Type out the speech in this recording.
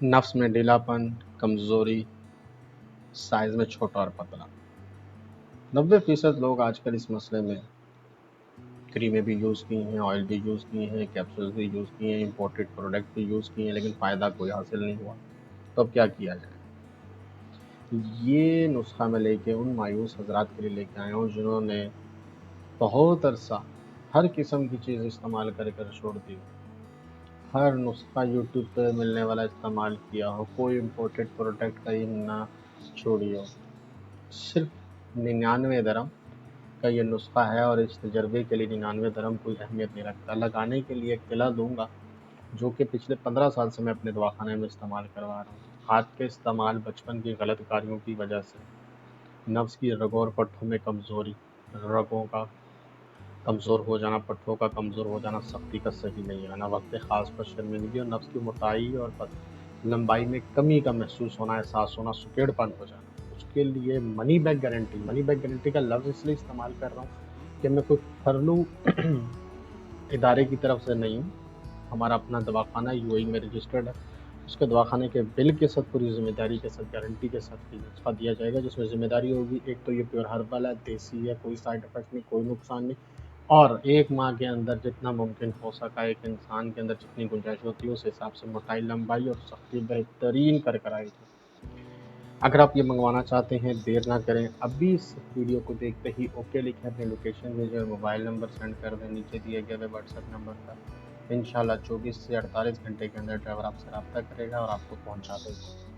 नफ्स में ढीलापन, कमज़ोरी, साइज़ में छोटा और पतला। 90% लोग आजकल इस मसले में क्रीमें भी यूज़ की हैं, ऑयल भी यूज़ किए हैं, कैप्सूल्स भी यूज़ किए हैं, इंपोर्टेड प्रोडक्ट भी यूज़ किए हैं, लेकिन फ़ायदा कोई हासिल नहीं हुआ। तो अब क्या किया जाए? ये नुस्खा मैं लेके उन मायूस हज़रात के लिए लेके आया हूँ जिन्होंने बहुत अरसा हर किस्म की चीज़ इस्तेमाल कर कर छोड़ दी। हर नुस्खा यूट्यूब पे मिलने वाला इस्तेमाल किया हो, कोई इम्पोर्टेड प्रोडक्ट कहीं ना छोड़ी हो। सिर्फ 99 दरम का ये नुस्खा है और इस तजर्बे के लिए 99 दरम कोई अहमियत नहीं रखता। लगाने के लिए एक तिला दूंगा जो कि पिछले 15 साल से मैं अपने दवाखाने में इस्तेमाल करवा रहा हूँ। हाथ के इस्तेमाल बचपन की गलत कार्यों की वजह से नफ्स की रगों और पट्ठों में कमज़ोरी, रगों का कमज़ोर हो जाना, पट्ठों का कमज़ोर हो जाना, सख्ती का सही नहीं आना, वक्त ख़ास पर शर्मिंदगी और नफ्स की मोटाई और लंबाई में कमी का महसूस होना, एहसास होना, सुकेड़पन हो जाना। उसके लिए मनी बैक गारंटी का लफ्ज़ इसलिए इस्तेमाल कर रहा हूँ कि मैं कोई फर्लू इदारे की तरफ से नहीं हूँ। हमारा अपना दवाखाना यूएई में रजिस्टर्ड है। उसके दवाखाने के बिल के साथ पूरी ज़िम्मेदारी के साथ, गारंटी के साथ ये नुस्खा दिया जाएगा, जिसमें ज़िम्मेदारी होगी एक तो ये प्योर हर्बल है, देसी है, कोई साइड इफ़ेक्ट नहीं, कोई नुकसान नहीं, और 1 माह के अंदर जितना मुमकिन हो सका एक इंसान के अंदर जितनी गुंजाइश होती है उस हिसाब से मोटाई, लंबाई और सख्ती बेहतरीन कर आएगी। अगर आप ये मंगवाना चाहते हैं, देर ना करें, अभी इस वीडियो को देखते ही ओके लिखें, अपनी लोकेशन भेजें और मोबाइल नंबर सेंड कर दें नीचे दिए गए व्हाट्सएप नंबर पर। इंशाल्लाह 24 से 48 घंटे के अंदर ड्राइवर आपसे रब्ता करेगा और आपको पहुंचा देगा।